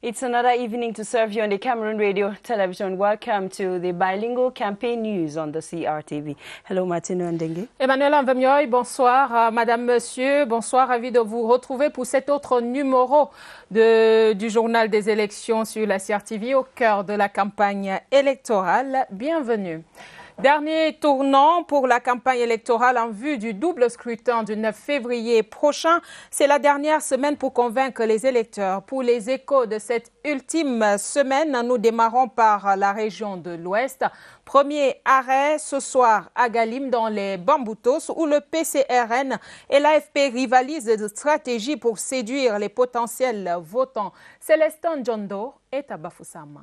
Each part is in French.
It's another evening to serve you on the Cameroon Radio Television. Welcome to the bilingual campaign news on the CRTV. Hello, Martino Ndengue. Emmanuel Anvemioy, bonsoir. Madame, Monsieur, bonsoir. Ravi de vous retrouver pour cet autre numéro du journal des élections sur la CRTV au cœur de la campagne électorale. Bienvenue. Dernier tournant pour la campagne électorale en vue du double scrutin du 9 février prochain. C'est la dernière semaine pour convaincre les électeurs. Pour les échos de cette ultime semaine, nous démarrons par la région de l'Ouest. Premier arrêt ce soir à Galim dans les Bamboutos où le PCRN et l'AFP rivalisent de stratégie pour séduire les potentiels votants. Célestin Djondo est à Bafoussama.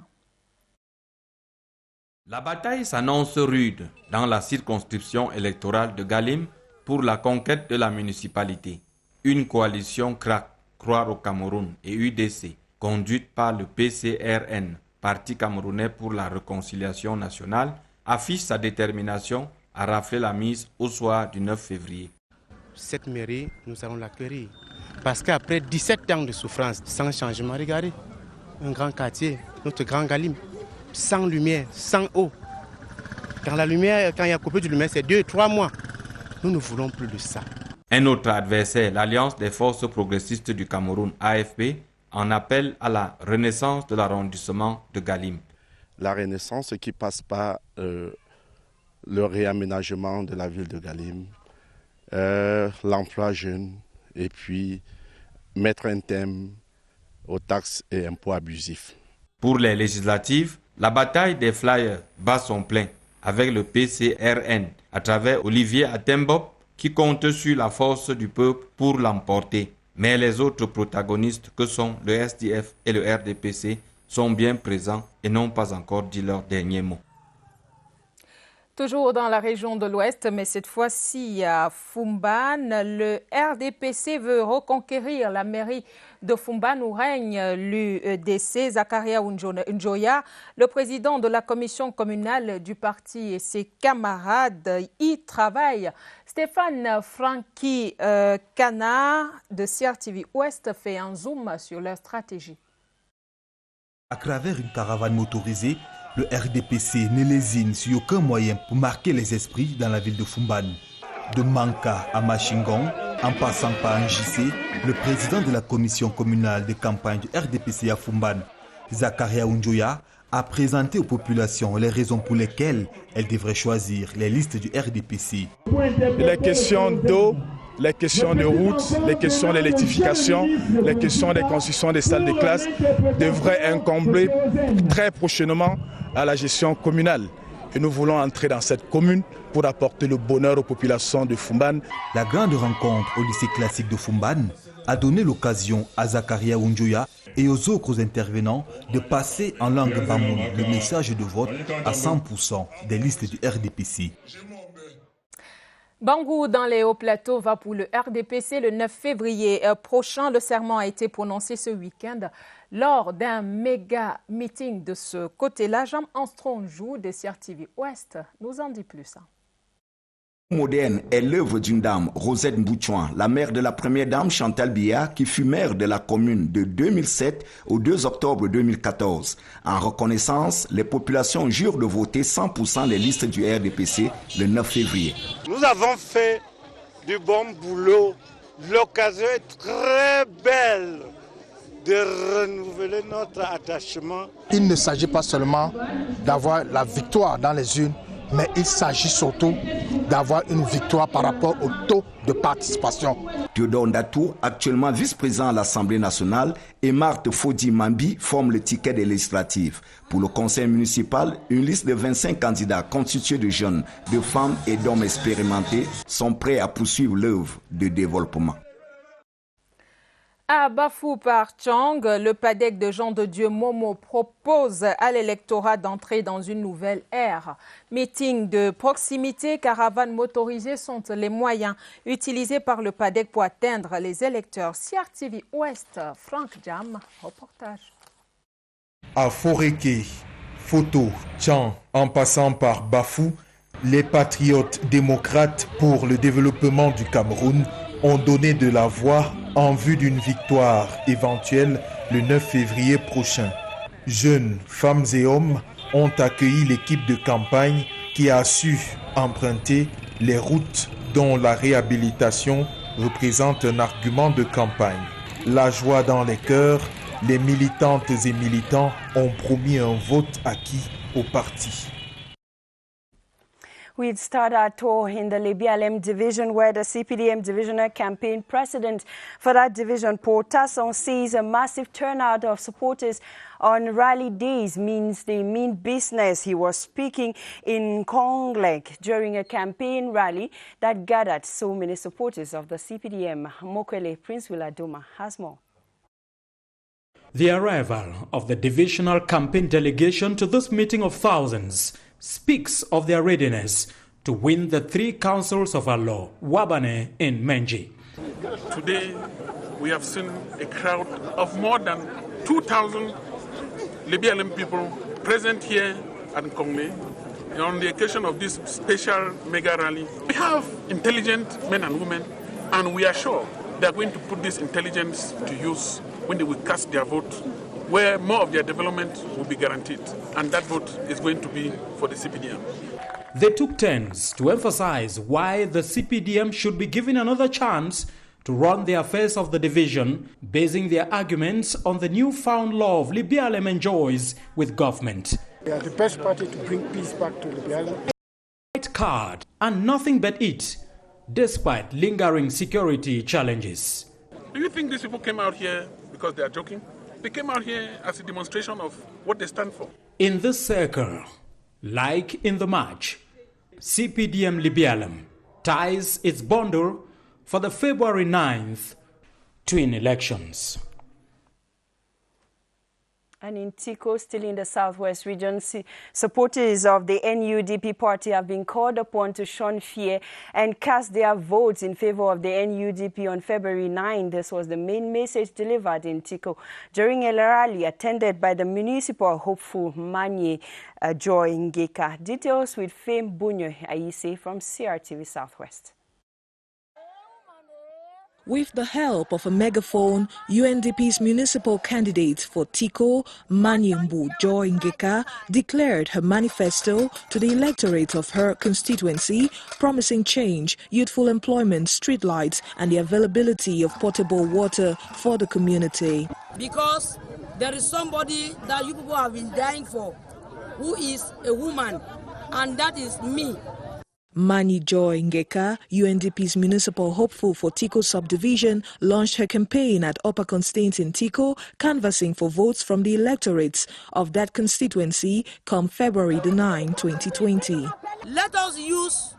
La bataille s'annonce rude dans la circonscription électorale de Galim pour la conquête de la municipalité. Une coalition CRAC, Croire au Cameroun et UDC, conduite par le PCRN, Parti camerounais pour la réconciliation nationale, affiche sa détermination à rafler la mise au soir du 9 février. Cette mairie, nous allons l'acquérir. Parce qu'après 17 ans de souffrance, sans changement, regardez, un grand quartier, notre grand Galim, sans lumière, sans eau. Quand il y a coupé de lumière, c'est 2-3 mois. Nous ne voulons plus de ça. Un autre adversaire, l'Alliance des forces progressistes du Cameroun, AFP, en appelle à la renaissance de l'arrondissement de Galim. La renaissance qui passe par le réaménagement de la ville de Galim, l'emploi jeune, et puis mettre un thème aux taxes et impôts abusifs. Pour les législatives, la bataille des flyers bat son plein avec le PCRN à travers Olivier Atembop qui compte sur la force du peuple pour l'emporter. Mais les autres protagonistes que sont le SDF et le RDPC sont bien présents et n'ont pas encore dit leur dernier mot. Toujours dans la région de l'Ouest, mais cette fois-ci à Foumban, le RDPC veut reconquérir la mairie de Foumban où règne l'UDC, Zakaria Njoya. Le président de la commission communale du parti et ses camarades y travaillent. Stéphane Francky Kana de CRTV Ouest fait un zoom sur leur stratégie. À travers une caravane motorisée, le RDPC ne lésine sur aucun moyen pour marquer les esprits dans la ville de Foumban. De Manka à Machingon, en passant par NJC, le président de la commission communale de campagne du RDPC à Foumban, Zakaria Njoya, a présenté aux populations les raisons pour lesquelles elles devraient choisir les listes du RDPC. Les questions d'eau, les questions de routes, les questions d'électrification, les questions des constructions des salles de classe devraient incomber très prochainement à la gestion communale. Et nous voulons entrer dans cette commune pour apporter le bonheur aux populations de Foumban. La grande rencontre au lycée classique de Foumban a donné l'occasion à Zakaria Njoya et aux autres intervenants de passer en langue bamoun le message de vote à 100% des listes du RDPC. Bangou dans les Hauts-Plateaux va pour le RDPC le 9 février prochain. Le serment a été prononcé ce week-end lors d'un méga meeting de ce côté-là. Jean Anstronjou de CRTV Ouest nous en dit plus. Moderne est l'œuvre d'une dame, Rosette Mbouchouan, la mère de la première dame Chantal Biya, qui fut maire de la commune de 2007 au 2 octobre 2014. En reconnaissance, les populations jurent de voter 100% des listes du RDPC le 9 février. Nous avons fait du bon boulot. L'occasion est très belle de renouveler notre attachement. Il ne s'agit pas seulement d'avoir la victoire dans les urnes, mais il s'agit surtout d'avoir une victoire par rapport au taux de participation. Théodore Ndatou, actuellement vice-président à l'Assemblée nationale, et Marthe Fodi Mambi forment le ticket des législatives. Pour le conseil municipal, une liste de 25 candidats constitués de jeunes, de femmes et d'hommes expérimentés sont prêts à poursuivre l'œuvre de développement. À Bafou par Chang, le PADEC de Jean de Dieu Momo propose à l'électorat d'entrer dans une nouvelle ère. Meeting de proximité, caravanes motorisées sont les moyens utilisés par le PADEC pour atteindre les électeurs. CRTV Ouest, Franck Jam, reportage. À Foréké, Photo, Tchang, en passant par Bafou, les patriotes démocrates pour le développement du Cameroun ont donné de la voix en vue d'une victoire éventuelle le 9 février prochain. Jeunes, femmes et hommes ont accueilli l'équipe de campagne qui a su emprunter les routes dont la réhabilitation représente un argument de campagne. La joie dans les cœurs, les militantes et militants ont promis un vote acquis au parti. We'd start our tour in the Libialem division, where the CPDM divisional campaign president for that division, Paul Tasson, sees a massive turnout of supporters on rally days means they mean business. He was speaking in Konglek during a campaign rally that gathered so many supporters of the CPDM. Mokwele Prince Willadoma has more. The arrival of the divisional campaign delegation to this meeting of thousands speaks of their readiness to win the 3 councils of Allah, Wabane and Menji. Today, we have seen a crowd of more than 2,000 Libialem people present here at Nkongme on the occasion of this special mega rally. We have intelligent men and women, and we are sure they are going to put this intelligence to use when they will cast their vote, where more of their development will be guaranteed. And that vote is going to be for the CPDM. They took turns to emphasize why the CPDM should be given another chance to run the affairs of the division, basing their arguments on the newfound love Libialem enjoys with government. We are the best party to bring peace back to Libialem. White card and nothing but it, despite lingering security challenges. Do you think these people came out here because they are joking? They came out here as a demonstration of what they stand for. In this circle, like in the march, CPDM Libialem ties its bundle for the February 9th twin elections. And in Tiko, still in the southwest region, supporters of the NUDP party have been called upon to shun fear and cast their votes in favor of the NUDP on February 9. This was the main message delivered in Tiko during a rally attended by the municipal hopeful Manye Joy Ngeka. Details with Fame Bunyo Ayise from CRTV Southwest. With the help of a megaphone, UNDP's municipal candidate for Tiko, Manyembu Joy Ngeka, declared her manifesto to the electorate of her constituency, promising change, youthful employment, streetlights, and the availability of potable water for the community. Because there is somebody that you people have been dying for, who is a woman, and that is me. Mani Joy Ngeka, UNDP's municipal hopeful for Tiko subdivision, launched her campaign at Upper Constance in Tiko, canvassing for votes from the electorates of that constituency come February the 9, 2020. Let us use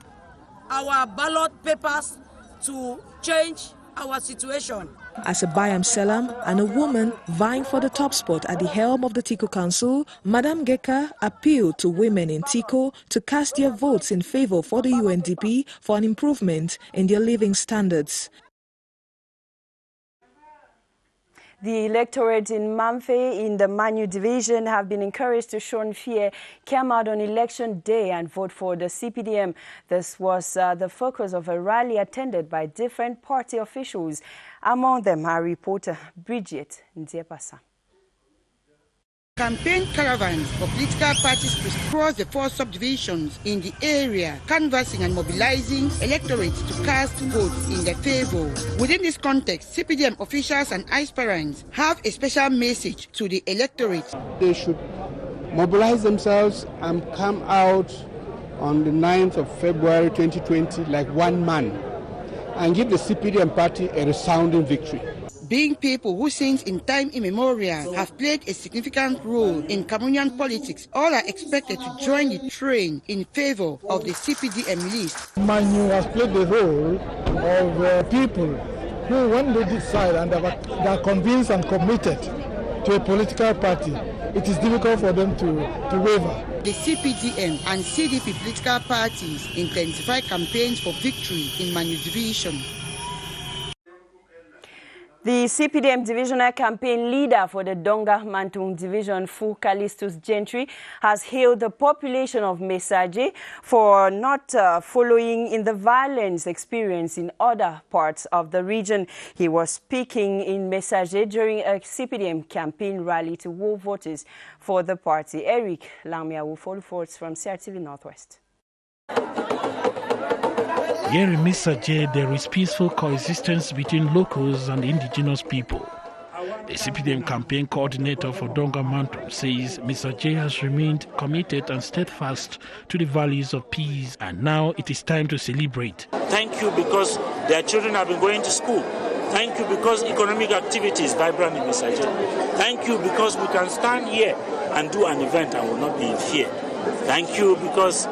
our ballot papers to change our situation. As a Bayam Selam and a woman vying for the top spot at the helm of the Tiko Council, Madame Ngeka appealed to women in Tiko to cast their votes in favor for the UNDP for an improvement in their living standards. The electorate in Mamfe in the Manu division have been encouraged to shun fear, come out on election day and vote for the CPDM. This was the focus of a rally attended by different party officials. Among them, our reporter Bridget Nzepasa. Campaign caravans for political parties crisscross the 4 subdivisions in the area, canvassing and mobilizing electorates to cast votes in their favor. Within this context, CPDM officials and aspirants have a special message to the electorate. They should mobilize themselves and come out on the 9th of February 2020 like one man and give the CPDM party a resounding victory. Being people who since in time immemorial have played a significant role in Cameroonian politics, all are expected to join the train in favor of the CPDM list. Manu has played the role of people who, when they decide and they are convinced and committed to a political party, it is difficult for them to waver. The CPDM and CDP political parties intensify campaigns for victory in Manu division. The CPDM divisional campaign leader for the Donga Mantung division, Fu Callistus Gentry, has hailed the population of Messaje for not following in the violence experienced in other parts of the region. He was speaking in Messaje during a CPDM campaign rally to woo voters for the party. Eric Lamia will follow forth from CRTV Northwest. Here in Messaje, there is peaceful coexistence between locals and indigenous people. The CPDM campaign coordinator for Donga Mantung says Messaje has remained committed and steadfast to the values of peace, and now it is time to celebrate. Thank you because their children have been going to school. Thank you because economic activity is vibrant in Messaje. Thank you because we can stand here and do an event and will not be in fear. Thank you because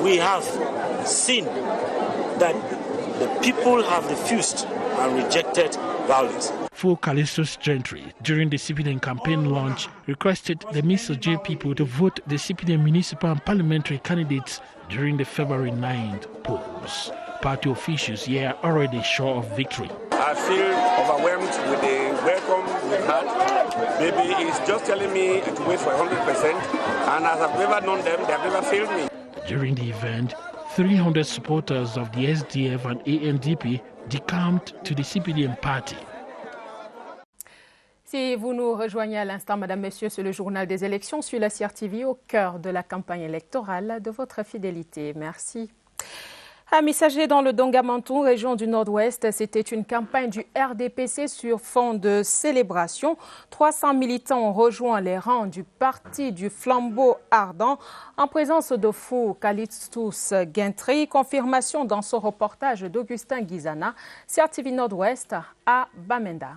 we have seen that the people have refused and rejected violence. Fu Callistus Gentry, during the CPDM campaign launch, requested the Messaje people to vote the CPDM municipal and parliamentary candidates during the February 9th polls. Party officials here are already sure of victory. I feel overwhelmed with the welcome we've had. Maybe it's just telling me to wait for 100%, and as I've never known them, they have never failed me. During the event, 300 supporters of the SDF and ANDP decamped to the CPDM party. Si vous nous rejoignez à l'instant, Madame, Monsieur, c'est le journal des élections sur la CRTV au cœur de la campagne électorale de votre fidélité. Merci. À Messaje, dans le Donga Mantung, région du Nord-Ouest, c'était une campagne du RDPC sur fond de célébration. 300 militants ont rejoint les rangs du parti du flambeau ardent en présence de Fu Callistus Gentry. Confirmation dans ce reportage d'Augustin Guizana, CRTV Nord-Ouest à Bamenda.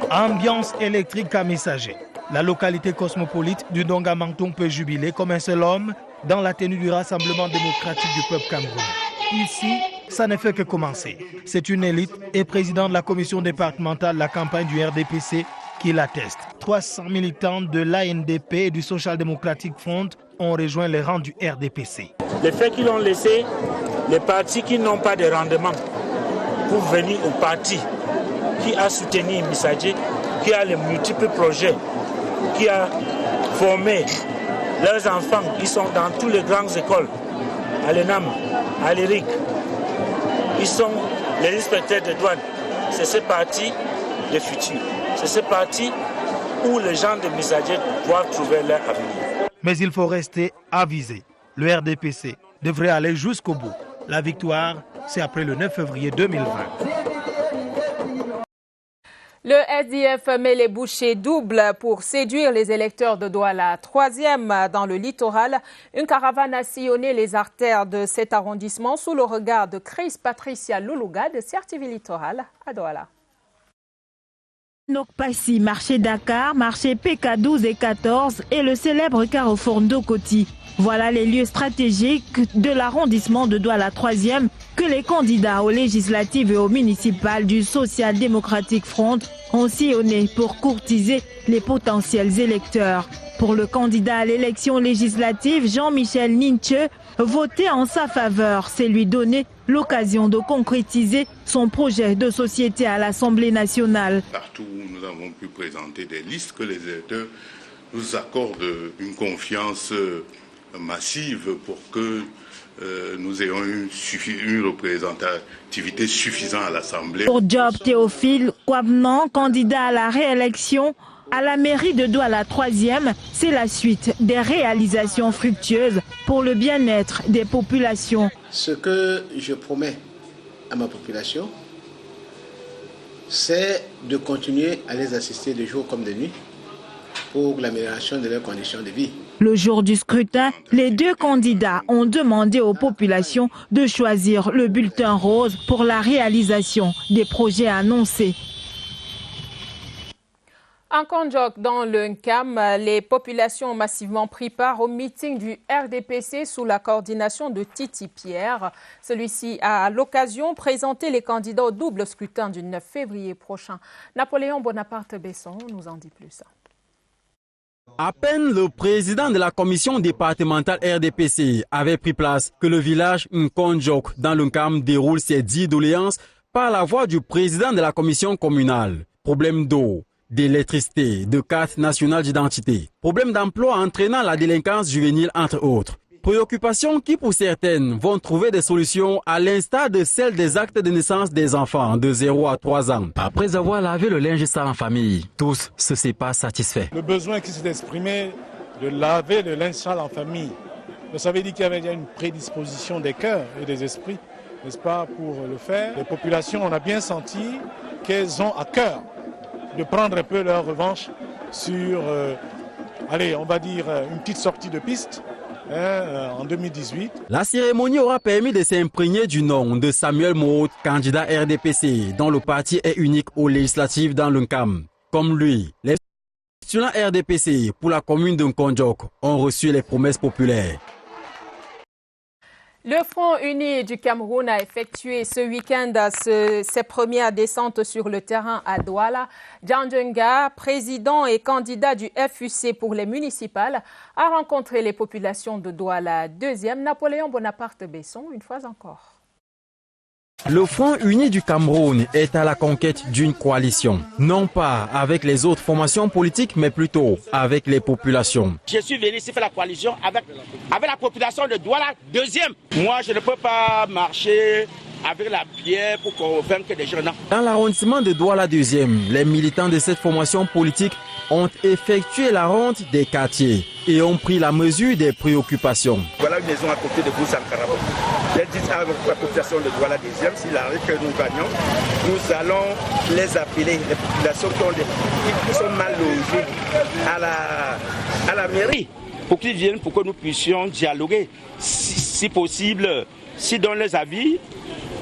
Ambiance électrique à Messaje. La localité cosmopolite du Donga Mantung peut jubiler comme un seul homme dans la tenue du Rassemblement démocratique du peuple camerounais. Ici, ça ne fait que commencer. C'est une élite et président de la commission départementale de la campagne du RDPC qui l'atteste. 300 militants de l'ANDP et du Social Democratic Front ont rejoint les rangs du RDPC. Le fait qu'ils ont laissé les partis qui n'ont pas de rendement pour venir au parti qui a soutenu Messaje, qui a les multiples projets, qui a formé leurs enfants qui sont dans toutes les grandes écoles, à l'ENAM, à l'ERIC. Ils sont les inspecteurs de douane. C'est ce parti le futur. C'est ce parti où les gens de Messaje doivent trouver leur avenir. Mais il faut rester avisé. Le RDPC devrait aller jusqu'au bout. La victoire, c'est après le 9 février 2020. Le SDF met les bouchées doubles pour séduire les électeurs de Douala. 3e dans le littoral, une caravane a sillonné les artères de cet arrondissement sous le regard de Chris Patricia Loulouga de CRTV Littoral à Douala. Nokpassi, marché Dakar, marché PK12 et 14 et le célèbre carrefour Ndokoti. Voilà les lieux stratégiques de l'arrondissement de Douala 3e que les candidats aux législatives et aux municipales du Social Democratic Front ont sillonné pour courtiser les potentiels électeurs. Pour le candidat à l'élection législative, Jean-Michel Ninche, voter en sa faveur, c'est lui donner l'occasion de concrétiser son projet de société à l'Assemblée nationale. Partout où nous avons pu présenter des listes que les électeurs nous accordent une confiance massive pour que nous ayons une représentativité suffisante à l'Assemblée. Pour Job Théophile Kwabnan, candidat à la réélection à la mairie de Douala 3e, c'est la suite des réalisations fructueuses pour le bien-être des populations. Ce que je promets à ma population, c'est de continuer à les assister de jour comme de nuit pour l'amélioration de leurs conditions de vie. Le jour du scrutin, les deux candidats ont demandé aux populations de choisir le bulletin rose pour la réalisation des projets annoncés. En Konjok, dans le Nkam, les populations ont massivement pris part au meeting du RDPC sous la coordination de Titi Pierre. Celui-ci a à l'occasion présenté les candidats au double scrutin du 9 février prochain. Napoléon Bonaparte Besson nous en dit plus. À peine le président de la commission départementale RDPC avait pris place que le village Nkonjok dans le Nkam déroule ses 10 doléances par la voix du président de la commission communale. Problème d'eau, d'électricité, de carte nationale d'identité, problème d'emploi entraînant la délinquance juvénile entre autres. Préoccupations qui pour certaines vont trouver des solutions à l'instar de celles des actes de naissance des enfants de 0 à 3 ans. Après avoir lavé le linge sale en famille, tous se séparent satisfaits. Le besoin qui s'est exprimé de laver le linge sale en famille, ça veut dire qu'il y avait déjà une prédisposition des cœurs et des esprits, n'est-ce pas, pour le faire. Les populations, on a bien senti qu'elles ont à cœur de prendre un peu leur revanche sur, on va dire, une petite sortie de piste. En 2018. La cérémonie aura permis de s'imprégner du nom de Samuel Mout, candidat RDPC, dont le parti est unique aux législatives dans le Nkam. Comme lui, les postulants RDPC pour la commune de Nkonjok ont reçu les promesses populaires. Le Front uni du Cameroun a effectué ce week-end ses premières descentes sur le terrain à Douala. Djanjenga, président et candidat du FUC pour les municipales, a rencontré les populations de Douala. Deuxième, Napoléon Bonaparte-Besson, une fois encore. Le Front uni du Cameroun est à la conquête d'une coalition, non pas avec les autres formations politiques, mais plutôt avec les populations. Je suis venu ici faire la coalition avec la population de Douala. Deuxième, moi je ne peux pas marcher avec la pierre pour convaincre des gens. Dans l'arrondissement de Douala 2e, les militants de cette formation politique ont effectué la ronde des quartiers et ont pris la mesure des préoccupations. Voilà une maison à côté de Boussan-Karabo. J'ai dit à la population de Douala 2e, s'il arrive que nous gagnons, nous allons les appeler, les populations qui sont mal logées, à la mairie, pour qu'ils viennent, pour que nous puissions dialoguer, si possible, si dans les avis,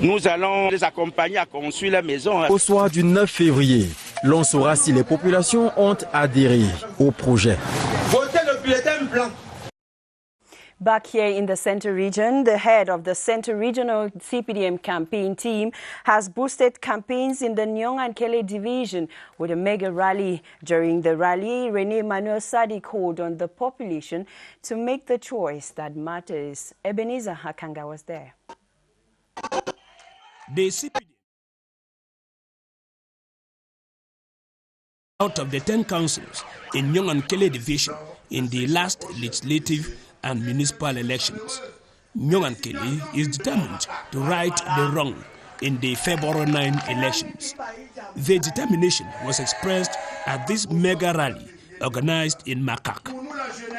nous allons les accompagner à construire la maison. Au soir du 9 février, l'on saura si les populations ont adhéré au projet. Votez le bulletin blanc. Back here in the Centre region, the head of the Centre Regional CPDM campaign team has boosted campaigns in the Nyong and Kele division with a mega rally. During the rally, Rene Manuel Sadi called on the population to make the choice that matters. Ebenezer Hakanga was there. The CPDM, out of the 10 councils in Nyong and Kele division in the last legislative and municipal elections, Nyong and Kele is determined to right the wrong in the February 9 elections. The determination was expressed at this mega rally organized in Makak,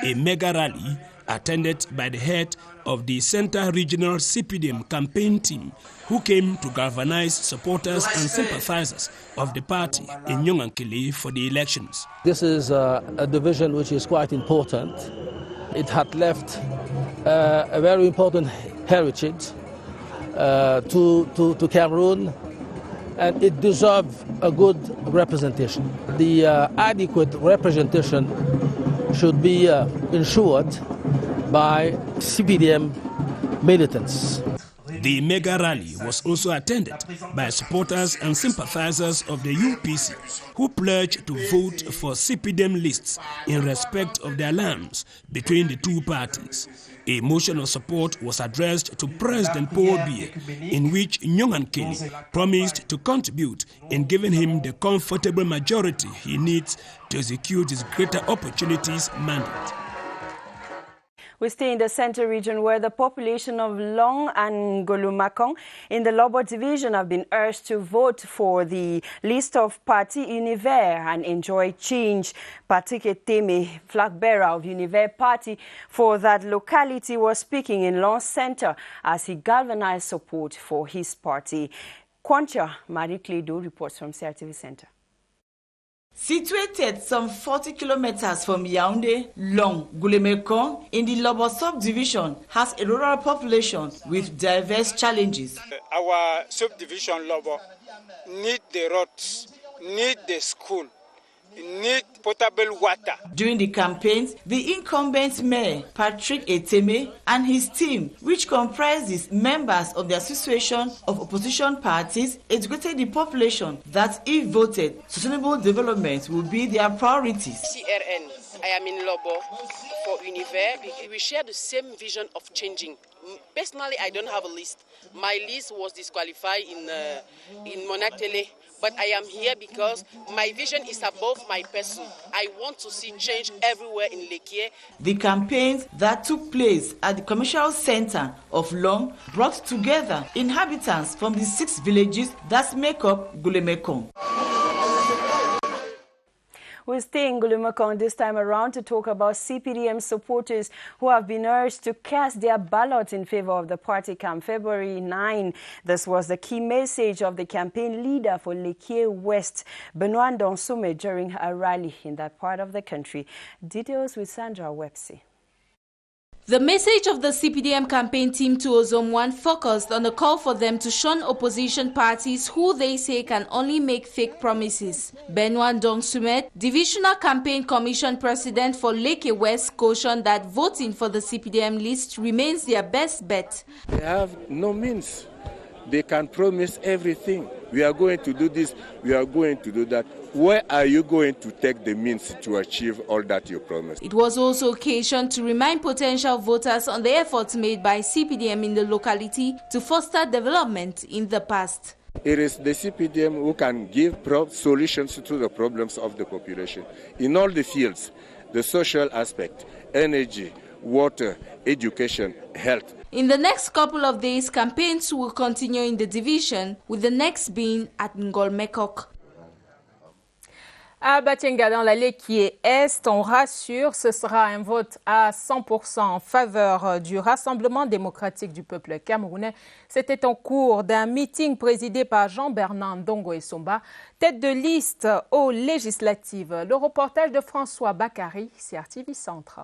a mega rally attended by the head of the Centre Regional CPDM campaign team, who came to galvanize supporters and sympathizers of the party in Nyong and Kele for the elections. This is a division which is quite important. It had left a very important heritage to Cameroon, and it deserves a good representation. The adequate representation should be ensured by CPDM militants. The mega rally was also attended by supporters and sympathizers of the UPC, who pledged to vote for CPDM lists in respect of the alliance between the two parties. A motion of support was addressed to President Paul Biya, in which Nyong and Kele promised to contribute in giving him the comfortable majority he needs to execute his greater opportunities mandate. We stay in the Centre region, where the population of Long and Golumakong in the Lobo division have been urged to vote for the list of Parti Univers and enjoy change. Patrick Eteme, flag bearer of Univers Party for that locality, was speaking in Long Centre as he galvanized support for his party. Kwancha Marie Cledo reports from CRTV Centre. Situated some 40 kilometers from Yaoundé, Long Goulemekong in the Lobo subdivision has a rural population with diverse challenges. Our subdivision Lobo need the roads, need the school, need potable water. During the campaigns, the incumbent mayor, Patrick Eteme, and his team, which comprises members of the Association of Opposition Parties, educated the population that if voted, sustainable development will be their priorities. CRN, I am in Lobo for Univers. We share the same vision of changing. Personally, I don't have a list. My list was disqualified in Monactele. But I am here because my vision is above my person. I want to see change everywhere in Lekie. The campaigns that took place at the commercial center of Long brought together inhabitants from the 6 villages that make up Gulemekong. We stay in Gulemekong this time around to talk about CPDM supporters who have been urged to cast their ballots in favor of the party come February 9. This was the key message of the campaign leader for Lekie West, Benoit Donsume, during a rally in that part of the country. Details with Sandra Websey. The message of the CPDM campaign team to Ozomwan focused on the call for them to shun opposition parties who they say can only make fake promises. Benoit Donsume, Divisional Campaign Commission President for Lekie West, cautioned that voting for the CPDM list remains their best bet. They have no means. They can promise everything. We are going to do this, we are going to do that. Where are you going to take the means to achieve all that you promised? It was also occasion to remind potential voters on the efforts made by CPDM in the locality to foster development in the past. It is the CPDM who can give solutions to the problems of the population in all the fields, the social aspect, energy, water, education, health. In the next couple of days, campaigns will continue in the division, with the next being at Ngolmekok. À Batyenga, dans la Lekie Est, on rassure, ce sera un vote à 100% en faveur du Rassemblement démocratique du peuple camerounais. C'était au cours d'un meeting présidé par Jean-Bernard Ndongo Esomba, tête de liste aux législatives. Le reportage de François Bakary, CRTV Centre.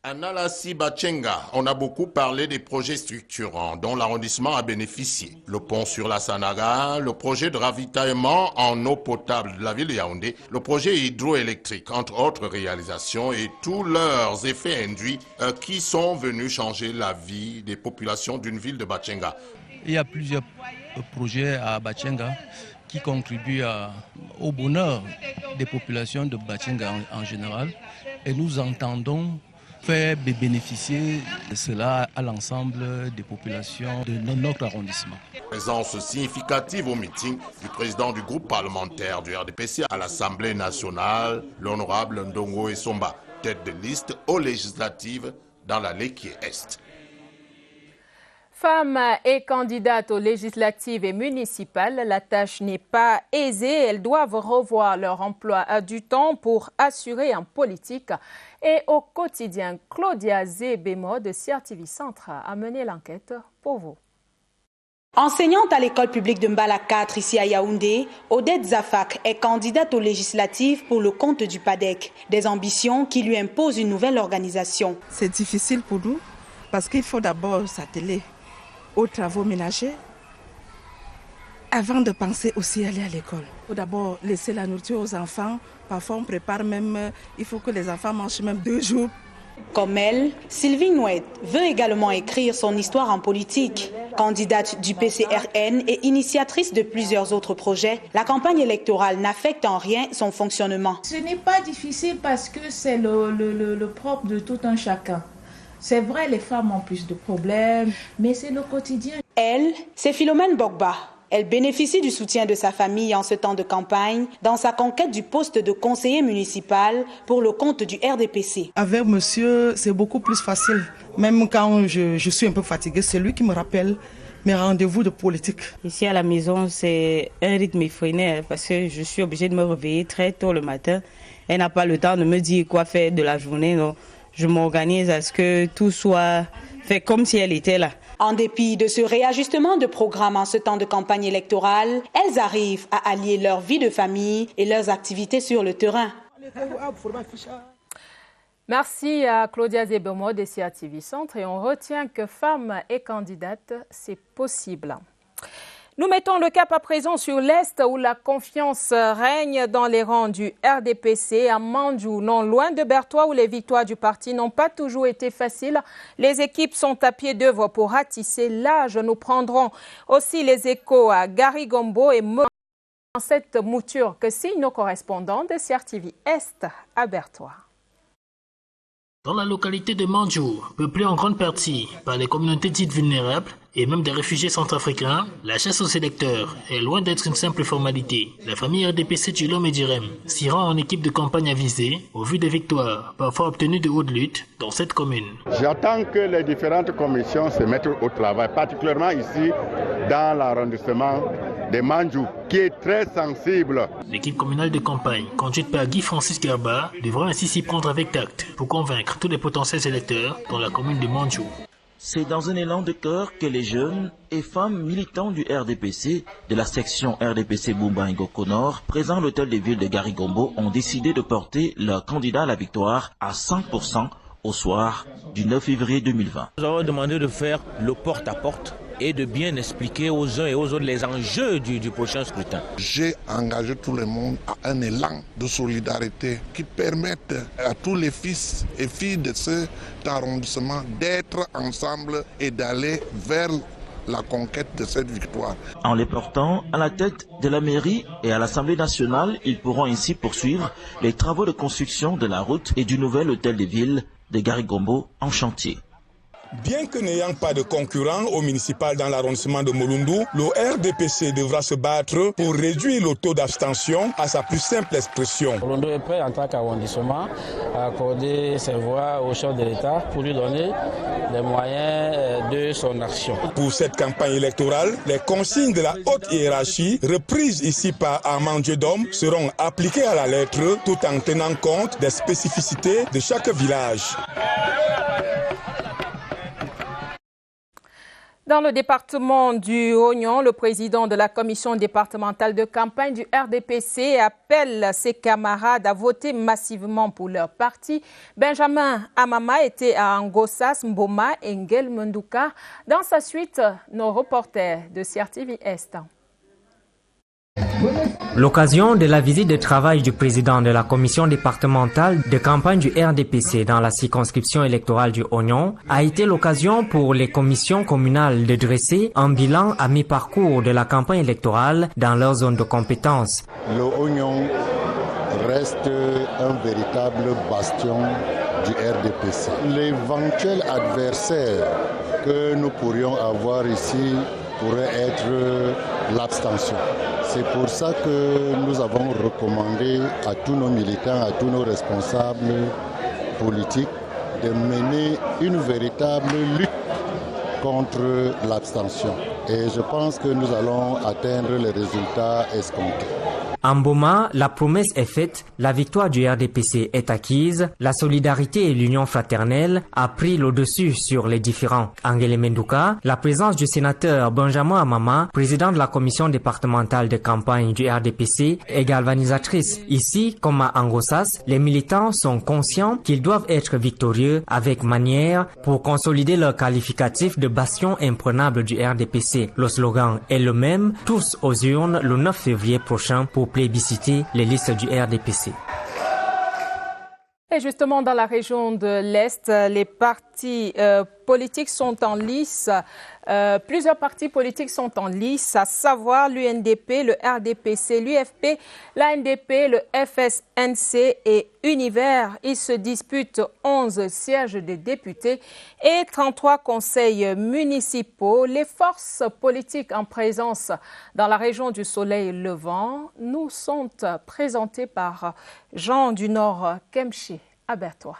À Nalassi Batyenga, on a beaucoup parlé des projets structurants dont l'arrondissement a bénéficié. Le pont sur la Sanaga, le projet de ravitaillement en eau potable de la ville de Yaoundé, le projet hydroélectrique, entre autres réalisations, et tous leurs effets induits qui sont venus changer la vie des populations d'une ville de Batyenga. Il y a plusieurs projets à Batyenga qui contribuent au bonheur des populations de Batyenga en général, et nous entendons faire bénéficier de cela à l'ensemble des populations de notre arrondissement. Présence significative au meeting du président du groupe parlementaire du RDPC à l'Assemblée nationale, l'honorable Ndongo Esomba, tête de liste aux législatives dans la Lekie Est. Femmes et candidates aux législatives et municipales, la tâche n'est pas aisée. Elles doivent revoir leur emploi du temps pour assurer en politique et au quotidien. Claudia Zébémo de CRTV Centre a mené l'enquête pour vous. Enseignante à l'école publique de Mbala 4 ici à Yaoundé, Odette Zafak est candidate aux législatives pour le compte du PADEC. Des ambitions qui lui imposent une nouvelle organisation. C'est difficile pour nous parce qu'il faut d'abord s'atteler aux travaux ménagers avant de penser aussi aller à l'école. Il faut d'abord laisser la nourriture aux enfants. Parfois on prépare même, il faut que les enfants mangent même 2 jours. Comme elle, Sylvie Nouet veut également écrire son histoire en politique. Candidate du PCRN et initiatrice de plusieurs autres projets, la campagne électorale n'affecte en rien son fonctionnement. Ce n'est pas difficile parce que c'est le propre de tout un chacun. C'est vrai, les femmes ont plus de problèmes, mais c'est le quotidien. Elle, c'est Philomène Bogba. Elle bénéficie du soutien de sa famille en ce temps de campagne dans sa conquête du poste de conseiller municipal pour le compte du RDPC. Avec monsieur, c'est beaucoup plus facile. Même quand je suis un peu fatiguée, c'est lui qui me rappelle mes rendez-vous de politique. Ici à la maison, c'est un rythme effréné parce que je suis obligée de me réveiller très tôt le matin. Elle n'a pas le temps de me dire quoi faire de la journée. Non. Je m'organise à ce que tout soit fait comme si elle était là. En dépit de ce réajustement de programme en ce temps de campagne électorale, elles arrivent à allier leur vie de famille et leurs activités sur le terrain. Merci à Claudia Zébémo de CRTV Centre et on retient que femmes et candidates, c'est possible. Nous mettons le cap à présent sur l'Est où la confiance règne dans les rangs du RDPC à Mandjou, non loin de Bertoua où les victoires du parti n'ont pas toujours été faciles. Les équipes sont à pied d'œuvre pour ratisser l'âge. Nous prendrons aussi les échos à Garigombo et dans cette mouture que signent nos correspondants de CRTV Est à Bertoua. Dans la localité de Mandjou, peuplée en grande partie par les communautés dites vulnérables et même des réfugiés centrafricains, la chasse aux électeurs est loin d'être une simple formalité. La famille RDPC du Lom et d'Irem s'y rend en équipe de campagne avisée au vu des victoires, parfois obtenues de haute lutte, dans cette commune. J'attends que les différentes commissions se mettent au travail, particulièrement ici dans l'arrondissement de Mandjou, qui est très sensible. L'équipe communale de campagne, conduite par Guy-Francis Garba, devra ainsi s'y prendre avec tact pour convaincre tous les potentiels électeurs dans la commune de Mandjou. C'est dans un élan de cœur que les jeunes et femmes militants du RDPC, de la section RDPC Bumba Ngoko Nord, présents à l'hôtel de ville de Garigombo, ont décidé de porter leur candidat à la victoire à 100% au soir du 9 février 2020. Nous avons demandé de faire le porte-à-porte et de bien expliquer aux uns et aux autres les enjeux du prochain scrutin. J'ai engagé tout le monde à un élan de solidarité qui permette à tous les fils et filles de cet arrondissement d'être ensemble et d'aller vers la conquête de cette victoire. En les portant à la tête de la mairie et à l'Assemblée nationale, ils pourront ainsi poursuivre les travaux de construction de la route et du nouvel hôtel de ville de Garigombo en chantier. Bien que n'ayant pas de concurrent au municipal dans l'arrondissement de Molundu, le RDPC devra se battre pour réduire le taux d'abstention à sa plus simple expression. Molundu est prêt en tant qu'arrondissement à accorder ses voix au chef de l'État pour lui donner les moyens de son action. Pour cette campagne électorale, les consignes de la haute hiérarchie, reprises ici par Armand Dieudom, seront appliquées à la lettre tout en tenant compte des spécificités de chaque village. Dans le département du Oignon, le président de la commission départementale de campagne du RDPC appelle ses camarades à voter massivement pour leur parti. Benjamin Amama était à Angossas, Mboma et Ngel Mendouka. Dans sa suite, nos reporters de CRTV Est. L'occasion de la visite de travail du président de la commission départementale de campagne du RDPC dans la circonscription électorale du Oignon a été l'occasion pour les commissions communales de dresser un bilan à mi-parcours de la campagne électorale dans leur zone de compétence. Le Oignon reste un véritable bastion du RDPC. L'éventuel adversaire que nous pourrions avoir ici pourrait être l'abstention. C'est pour ça que nous avons recommandé à tous nos militants, à tous nos responsables politiques de mener une véritable lutte contre l'abstention. Et je pense que nous allons atteindre les résultats escomptés. En Mboma, la promesse est faite, la victoire du RDPC est acquise, la solidarité et l'union fraternelle a pris le dessus sur les différents. Ngel Mendouka, la présence du sénateur Benjamin Amama, président de la commission départementale de campagne du RDPC, est galvanisatrice. Ici, comme à Angossas, les militants sont conscients qu'ils doivent être victorieux avec manière pour consolider leur qualificatif de bastion imprenable du RDPC. Le slogan est le même, tous aux urnes le 9 février prochain pour plébisciter les listes du RDPC. Et justement, dans la région de l'Est, les partis politiques sont en lice. Plusieurs partis politiques sont en lice, à savoir l'UNDP, le RDPC, l'UFP, l'ANDP, le FSNC et Univers. Ils se disputent 11 sièges de députés et 33 conseils municipaux. Les forces politiques en présence dans la région du Soleil Levant nous sont présentées par Jean du Nord Kemchi à Bertoua.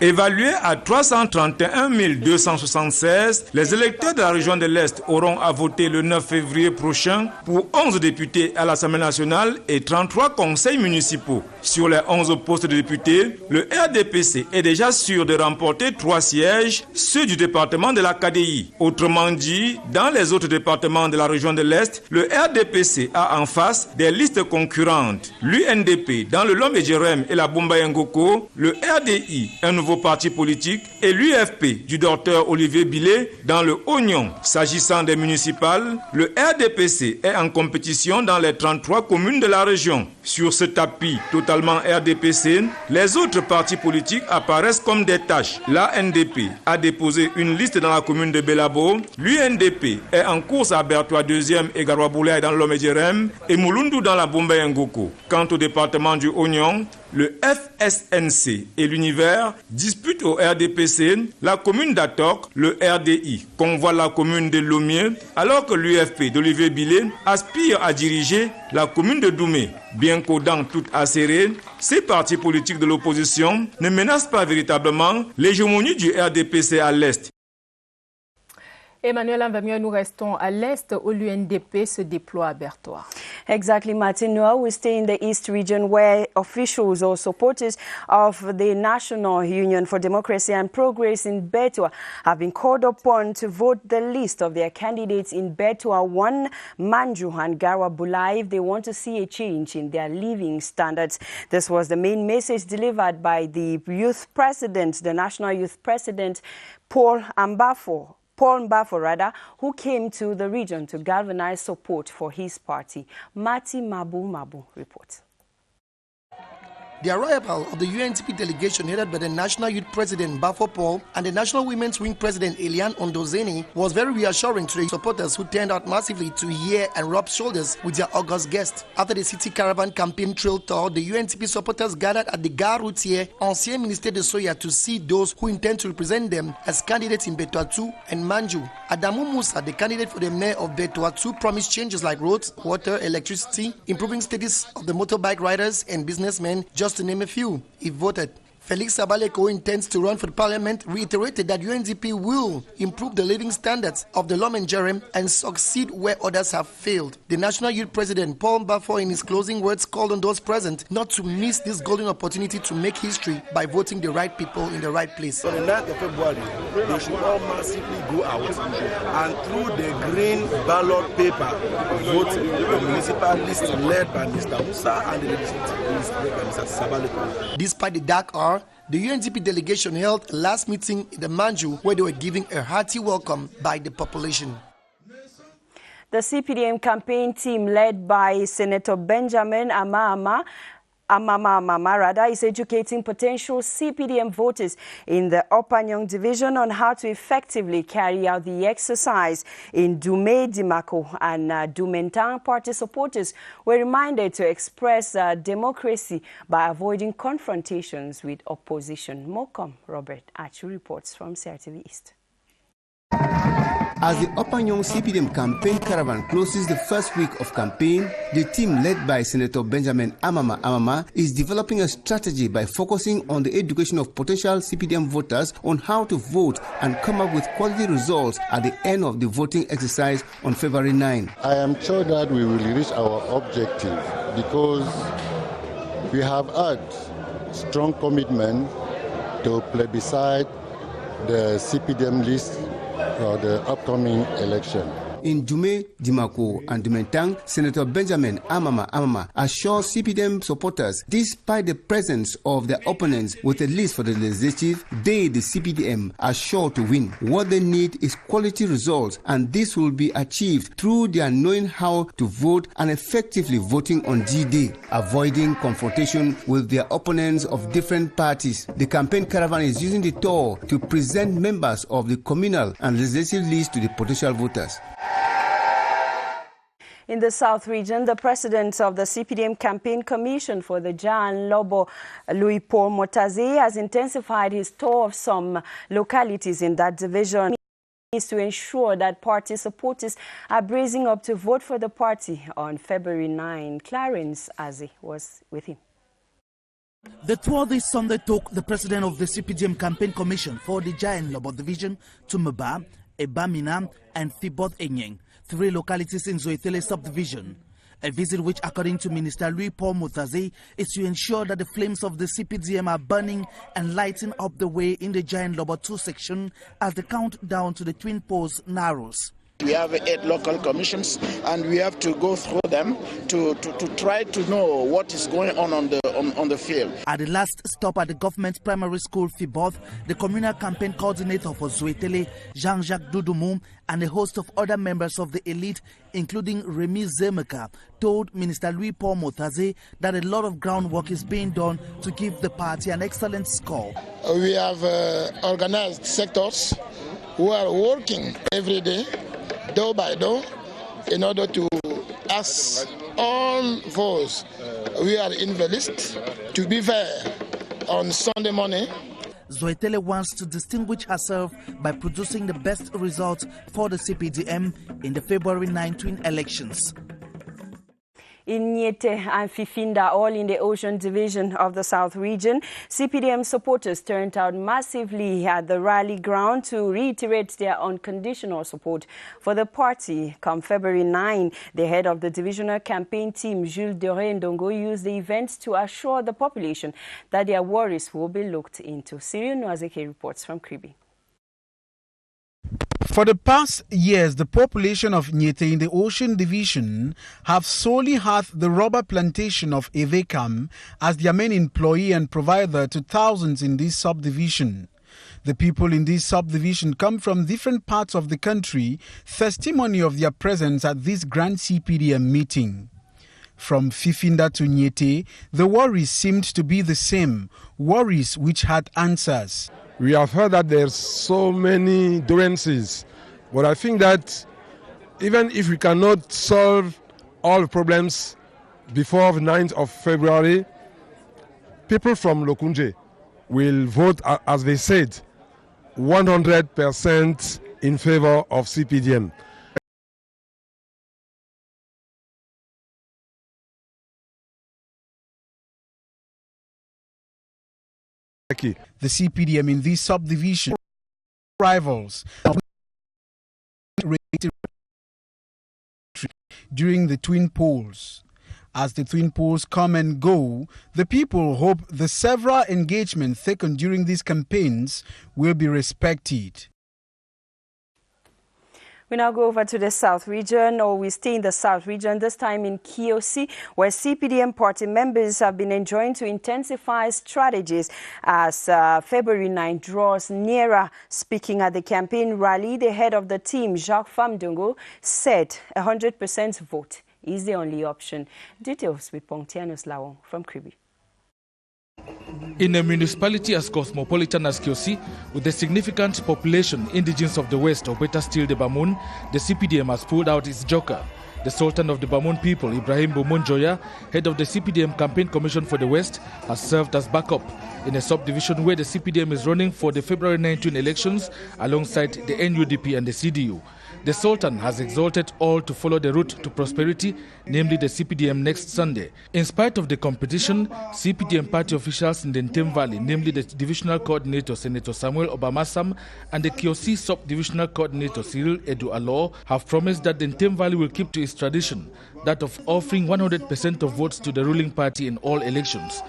Évalués à 331 276, les électeurs de la région de l'Est auront à voter le 9 février prochain pour 11 députés à l'Assemblée nationale et 33 conseils municipaux. Sur les 11 postes de députés, le RDPC est déjà sûr de remporter 3 sièges, ceux du département de la KDI. Autrement dit, dans les autres départements de la région de l'Est, le RDPC a en face des listes concurrentes. L'UNDP dans le Lom et Djerem et la Bumba Ngoko, le RDI, un nouveau nouveau parti politique et l'UFP du docteur Olivier Billet dans le Oignon. S'agissant des municipales, le RDPC est en compétition dans les 33 communes de la région. Sur ce tapis totalement RDPC, les autres partis politiques apparaissent comme des tâches. L'ANDP a déposé une liste dans la commune de Belabo. L'UNDP est en course à Bertois 2e et Garoua-Boulay dans l'Omedjerem et Moulundu dans la Bombay-Ngoko. Quant au département du Oignon, le FSNC et l'Univers disputent au RDPC la commune d'Atok, le RDI convoite la commune de Lomier, alors que l'UFP d'Olivier Billet aspire à diriger la commune de Doumé. Bien qu'aux dents toutes acérées, ces partis politiques de l'opposition ne menacent pas véritablement l'hégémonie du RDPC à l'Est. Emmanuel Anvamio, nous restons à l'Est où l'UNDP se déploie à Bertois. Exactly, Martin. Now we stay in the East region where officials or supporters of the National Union for Democracy and Progress in Bertois have been called upon to vote the list of their candidates in Bertois 1, Manju and Garoua-Boulay if they want to see a change in their living standards. This was the main message delivered by the youth president, the National Youth President, Paul Mbafo, who came to the region to galvanize support for his party. Mati Mabu reports. The arrival of the UNDP delegation headed by the National Youth President Bafo Paul and the National Women's Wing President Eliane Ondozeni was very reassuring to the supporters who turned out massively to hear and rub shoulders with their august guest. After the City Caravan campaign trail tour, the UNDP supporters gathered at the Gare Routière Ancien Ministère de Soya to see those who intend to represent them as candidates in Bertois 2 and Manju. Adamu Musa, the candidate for the mayor of Bertois 2, promised changes like roads, water, electricity, improving status of the motorbike riders and businessmen, just to name a few. He voted. Felix Sabaleko, who intends to run for the parliament, reiterated that UNDP will improve the living standards of the Lom-and-Jerem and succeed where others have failed. The National Youth President, Paul Mbafo, in his closing words, called on those present not to miss this golden opportunity to make history by voting the right people in the right place. On the 9th of February, they should all massively go out and through the green ballot paper, vote the municipal list led by Mr. Musa and the legislative list led by Mr. Sabaleko. Despite the dark hour, the UNDP delegation held a last meeting in the Manju where they were giving a hearty welcome by the population. The CPDM campaign team led by Senator Benjamin Amama is educating potential CPDM voters in the Upper Nyong division on how to effectively carry out the exercise. In Dume, Dimako and Dumentang, party supporters were reminded to express democracy by avoiding confrontations with opposition. Mokom Robert Achu reports from CRTV East. As the Upper Nyong CPDM campaign caravan closes the first week of campaign, the team led by Senator Benjamin Amama is developing a strategy by focusing on the education of potential CPDM voters on how to vote and come up with quality results at the end of the voting exercise on February 9. I am sure that we will reach our objective because we have had strong commitment to plebiscite the CPDM list for the upcoming election. In Dume, Dimako and Dumentang, Senator Benjamin Amama assures CPDM supporters, despite the presence of their opponents with a list for the legislative, they, the CPDM, are sure to win. What they need is quality results, and this will be achieved through their knowing how to vote and effectively voting on D-Day, avoiding confrontation with their opponents of different parties. The campaign caravan is using the tour to present members of the communal and legislative list to the potential voters. In the South region, the president of the CPDM Campaign Commission for the Jan Lobo, Louis Paul Motaze, has intensified his tour of some localities in that division to ensure that party supporters are bracing up to vote for the party on February 9. Clarence Aze was with him. The tour this Sunday took the president of the CPDM Campaign Commission for the Jan Lobo division to Mba, Ebamina, and Thibot Enyeng, 3 localities in Zoetele subdivision. A visit which, according to Minister Louis Paul Motaze, is to ensure that the flames of the CPDM are burning and lighting up the way in the Giant Lobo 2 section as the countdown to the Twin Poles narrows. We have 8 local commissions, and we have to go through them to try to know what is going on the field. At the last stop at the government primary school Fiboth, the communal campaign coordinator for Zoetele, Jean-Jacques Doudoumou, and a host of other members of the elite, including Remy Zemeka, told Minister Louis Paul Motaze that a lot of groundwork is being done to give the party an excellent score. We have organized sectors who are working every day, door by door, in order to ask all those who are in the list to be there on Sunday morning. Zoetele wants to distinguish herself by producing the best results for the CPDM in the February 19 elections. In Nyete and Fifinda, all in the Ocean Division of the South Region, CPDM supporters turned out massively at the rally ground to reiterate their unconditional support for the party. Come February 9, the head of the divisional campaign team, Jules Doré Ndongo, used the event to assure the population that their worries will be looked into. Cyril Noazeke reports from Kribi. For the past years, the population of Nyete in the Ocean Division have solely had the rubber plantation of Evekam as their main employee and provider to thousands in this subdivision. The people in this subdivision come from different parts of the country, testimony of their presence at this grand CPDM meeting. From Fifinda to Nyete, the worries seemed to be the same, worries which had answers. We have heard that there's so many dolences, but I think that even if we cannot solve all problems before the 9th of February, people from Lokunje will vote, as they said, 100% in favor of CPDM. The CPDM in this subdivision rivals during the twin polls. As the twin polls come and go, the people hope the several engagements taken during these campaigns will be respected. We now go over to the South Region, or we stay in the South Region, this time in Kiosi, where CPDM party members have been enjoined to intensify strategies as February 9 draws nearer. Speaking at the campaign rally, the head of the team, Jacques Famdongo, said 100% vote is the only option. Details with Pontianus Lawon from Kribi. In a municipality as cosmopolitan as Kiosi, with a significant population indigenous of the west, or better still the Bamun, the CPDM has pulled out its joker. The Sultan of the Bamun people, Ibrahim Bumunjoya, head of the CPDM Campaign Commission for the West, has served as backup in a subdivision where the CPDM is running for the February 19 elections alongside the NUDP and the CDU. The Sultan has exhorted all to follow the route to prosperity, namely the CPDM next Sunday. In spite of the competition, CPDM party officials in the Ntem Valley, namely the divisional coordinator Senator Samuel Obamasam and the Kiosi sub-divisional coordinator Cyril Edu Alor, have promised that the Ntem Valley will keep to its tradition, that of offering 100% of votes to the ruling party in all elections.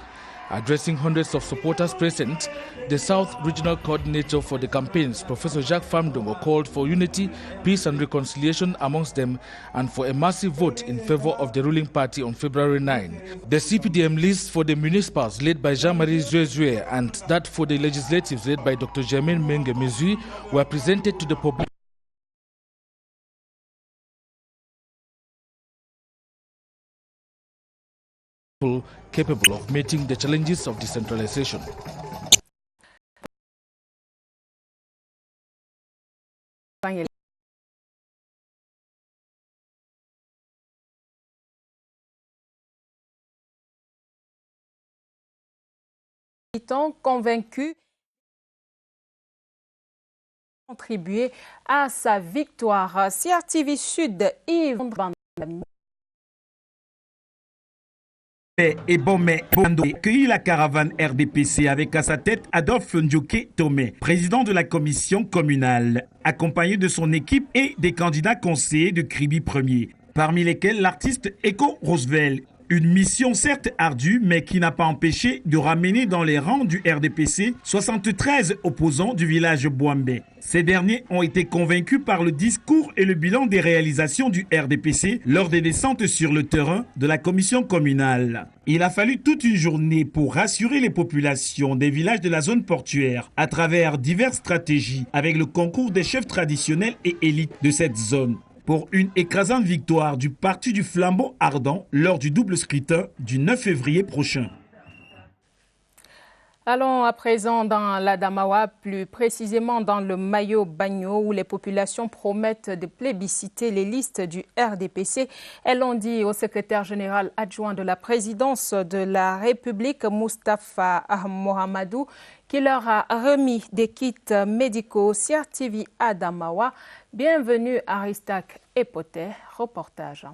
Addressing hundreds of supporters present, the South Regional Coordinator for the campaigns, Professor Jacques Famdongo, called for unity, peace and reconciliation amongst them and for a massive vote in favor of the ruling party on February 9. The CPDM list for the municipals led by Jean-Marie Zouezoué and that for the legislatives led by Dr. Germaine Menge Mezui were presented to the public. Capable of meeting the challenges of decentralization. Convaincu contribuer à sa victoire. CRTV Sud, Yves et Bomé Bondo accueillit la caravane RDPC avec à sa tête Adolphe Ndjoké Tomé, président de la commission communale, accompagné de son équipe et des candidats conseillers de Kribi 1er, parmi lesquels l'artiste Eko Roosevelt, Une mission certes ardue, mais qui n'a pas empêché de ramener dans les rangs du RDPC 73 opposants du village Bouambé. Ces derniers ont été convaincus par le discours et le bilan des réalisations du RDPC lors des descentes sur le terrain de la commission communale. Il a fallu toute une journée pour rassurer les populations des villages de la zone portuaire à travers diverses stratégies avec le concours des chefs traditionnels et élites de cette zone, pour une écrasante victoire du parti du flambeau ardent lors du double scrutin du 9 février prochain. Allons à présent dans l'Adamawa, plus précisément dans le Mayo-Bagno, où les populations promettent de plébisciter les listes du RDPC. Elles l'ont dit au secrétaire général adjoint de la présidence de la République, Moustapha Mohamedou, qui leur a remis des kits médicaux CRTV Adamawa. Bienvenue Aristak Epoté, reportage.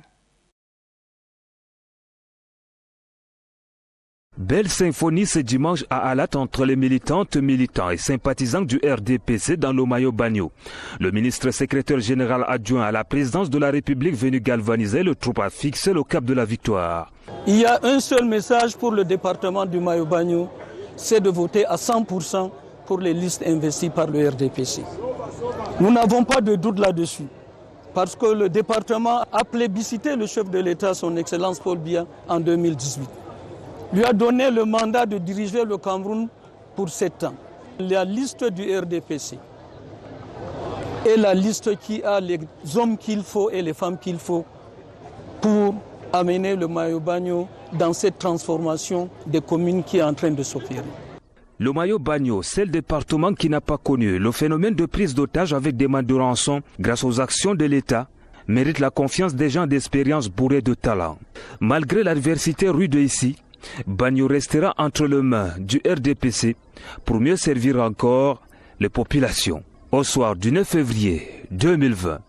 Belle symphonie ce dimanche à Alat entre les militantes, militants et sympathisants du RDPC dans le Mayo-Bagno. Le ministre secrétaire général adjoint à la présidence de la République venu galvaniser le troupe a fixé le cap de la victoire. Il y a un seul message pour le département du Mayo-Bagno, c'est de voter à 100% pour les listes investies par le RDPC. Nous n'avons pas de doute là-dessus, parce que le département a plébiscité le chef de l'État, son Excellence Paul Biya, en 2018. Lui a donné le mandat de diriger le Cameroun pour 7 ans. La liste du RDPC est la liste qui a les hommes qu'il faut et les femmes qu'il faut pour amener le Mayo-Bagno dans cette transformation des communes qui est en train de s'opérer. Le Mayo-Bagno, c'est le département qui n'a pas connu le phénomène de prise d'otages avec des mains de rançon grâce aux actions de l'État, mérite la confiance des gens d'expérience bourrés de talent. Malgré l'adversité rude ici, Bagno restera entre les mains du RDPC pour mieux servir encore les populations. Au soir du 9 février 2020.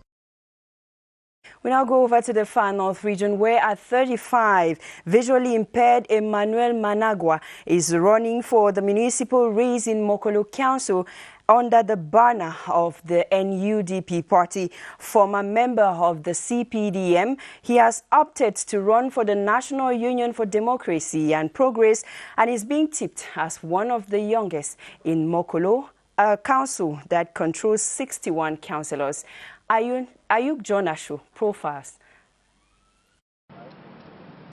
We now go over to the Far North region where at 35, visually impaired Emmanuel Managua is running for the municipal race in Mokolo Council under the banner of the NUDP party. Former member of the CPDM, he has opted to run for the National Union for Democracy and Progress and is being tipped as one of the youngest in Mokolo, a council that controls 61 councillors. Ayuk Jonashu profiles.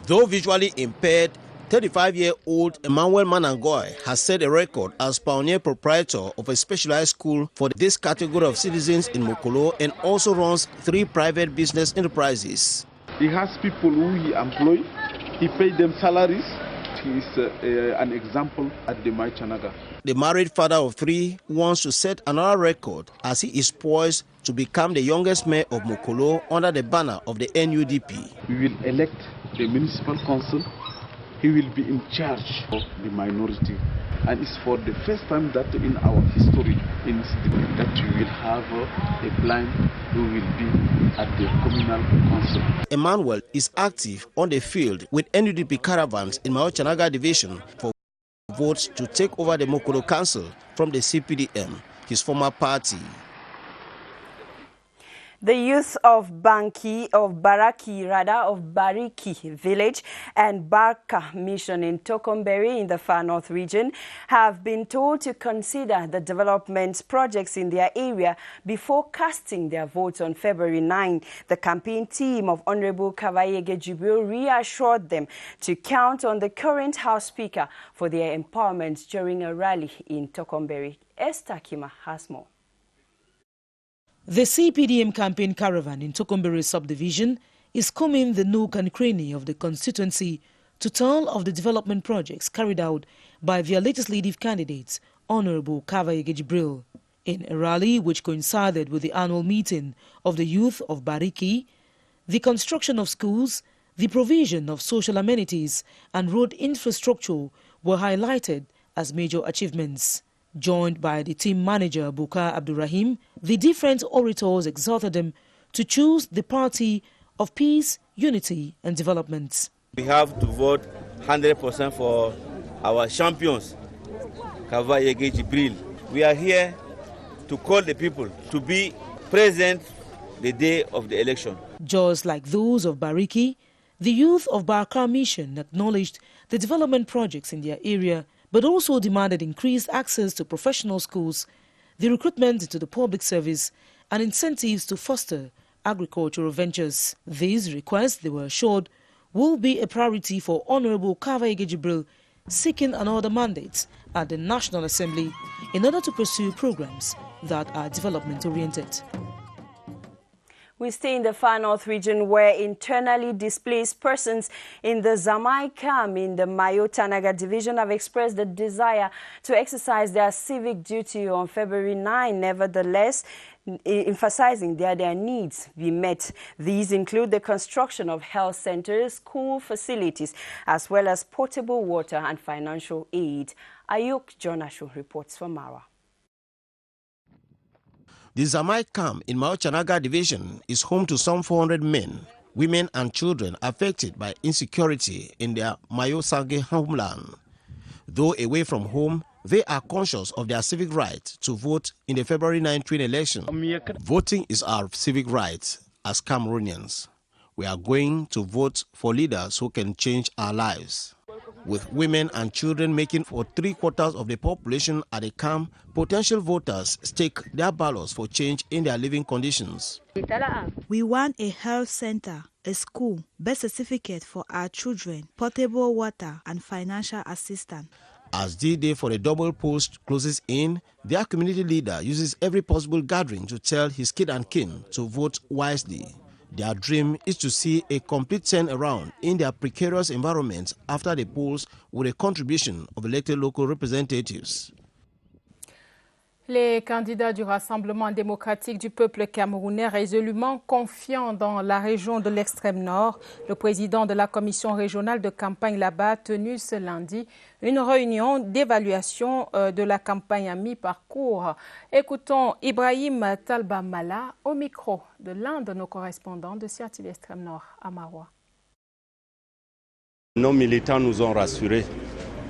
Though visually impaired, 35-year-old Emmanuel Manangoi has set a record as pioneer proprietor of a specialized school for this category of citizens in Mokolo and also runs 3 private business enterprises. He has people who he employs, he pays them salaries. He is an example at the Maichanaga. The married father of 3 wants to set another record as he is poised to become the youngest mayor of Mokolo under the banner of the NUDP. We will elect the municipal council. He will be in charge of the minority. And it's for the first time that in our history in Sidibé that we will have a blind who will be at the communal council. Emmanuel is active on the field with NUDP caravans in Maochanaga division for votes to take over the Mokolo council from the CPDM, his former party. The youth of Bariki village and Barka mission in Tokomberi in the Far North region have been told to consider the development projects in their area before casting their votes on February 9. The campaign team of Honorable Kavayege Jibril reassured them to count on the current House Speaker for their empowerment during a rally in Tokomberi. Esther Kima has more. The CPDM campaign caravan in Tokomberi subdivision is combing the nook and cranny of the constituency to tell of the development projects carried out by their legislative candidates, Honorable Kavayege Jibril. In a rally which coincided with the annual meeting of the youth of Bariki, the construction of schools, the provision of social amenities and road infrastructure were highlighted as major achievements. Joined by the team manager Buka Abdurrahim, the different orators exhorted them to choose the party of peace, unity and development. We have to vote 100% for our champions, Kavayege Jibril. We are here to call the people to be present the day of the election. Just like those of Bariki, The youth of Barkar Mission acknowledged the development projects in their area, but also demanded increased access to professional schools, the recruitment into the public service, and incentives to foster agricultural ventures. These requests, they were assured, will be a priority for Honorable Kavaige Jibril, seeking another mandate at the National Assembly in order to pursue programs that are development-oriented. We stay in the Far North region where internally displaced persons in the Zamai camp in the Mayo Tanaga division have expressed the desire to exercise their civic duty on February 9. Nevertheless, emphasizing that their needs be met. These include the construction of health centers, school facilities, as well as potable water and financial aid. Ayuk Jonashu reports from Mara. The Zamai camp in Mayo Tanaga division is home to some 400 men, women and children affected by insecurity in their Mayo Sange homeland. Though away from home, they are conscious of their civic right to vote in the February 9 twin election. Voting is our civic right as Cameroonians. We are going to vote for leaders who can change our lives. With women and children making for 3/4 of the population at the camp, potential voters stake their ballots for change in their living conditions. We want a health center, a school, birth certificate for our children, potable water and financial assistance. As the day for the double post closes in, their community leader uses every possible gathering to tell his kid and kin to vote wisely. Their dream is to see a complete turnaround in their precarious environment after the polls with a contribution of elected local representatives. Les candidats du Rassemblement démocratique du peuple camerounais résolument confiants dans la région de l'extrême nord, le président de la commission régionale de campagne là-bas a tenu ce lundi une réunion d'évaluation de la campagne à mi-parcours. Écoutons Ibrahim Talba Mala au micro de l'un de nos correspondants de CRTV Extrême Nord à Maroua. Nos militants nous ont rassurés.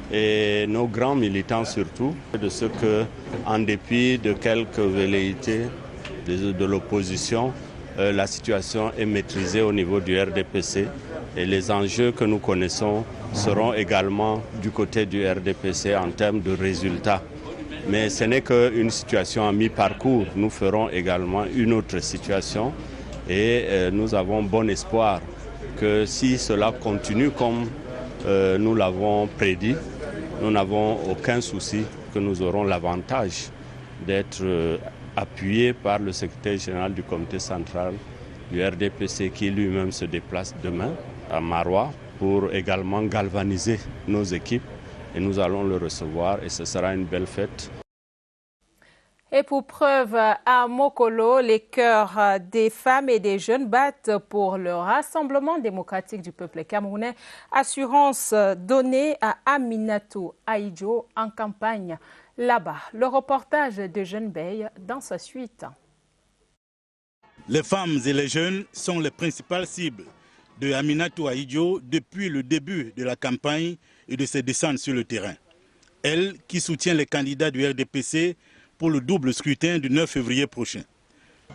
Et nos grands militants surtout, de ce que, en dépit de quelques velléités de l'opposition, la situation est maîtrisée au niveau du RDPC et les enjeux que nous connaissons seront également du côté du RDPC en termes de résultats. Mais ce n'est qu'une situation à mi-parcours. Nous ferons également une autre situation et nous avons bon espoir que si cela continue comme nous l'avons prédit, nous n'avons aucun souci que nous aurons l'avantage d'être appuyés par le secrétaire général du comité central du RDPC qui lui-même se déplace demain à Maroua pour également galvaniser nos équipes et nous allons le recevoir et ce sera une belle fête. Et pour preuve, à Mokolo, les cœurs des femmes et des jeunes battent pour le Rassemblement démocratique du peuple camerounais, assurance donnée à Aminatou Aïdjo en campagne là-bas. Le reportage de Jeune Bey dans sa suite. Les femmes et les jeunes sont les principales cibles de Aminatou Aïdjo depuis le début de la campagne et de ses descentes sur le terrain. Elle qui soutient les candidats du RDPC pour le double scrutin du 9 février prochain.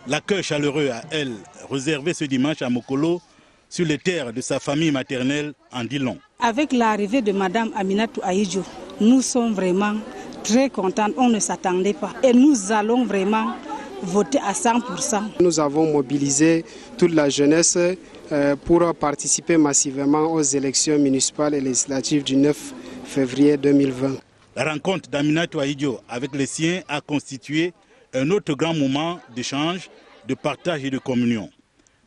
L'accueil chaleureux à elle, réservé ce dimanche à Mokolo, sur les terres de sa famille maternelle, en dit long. Avec l'arrivée de Mme Aminatou Aïdjo, nous sommes vraiment très contents, on ne s'attendait pas. Et nous allons vraiment voter à 100%. Nous avons mobilisé toute la jeunesse pour participer massivement aux élections municipales et législatives du 9 février 2020. La rencontre d'Aminatou Aïdjo avec les siens a constitué un autre grand moment d'échange, de partage et de communion.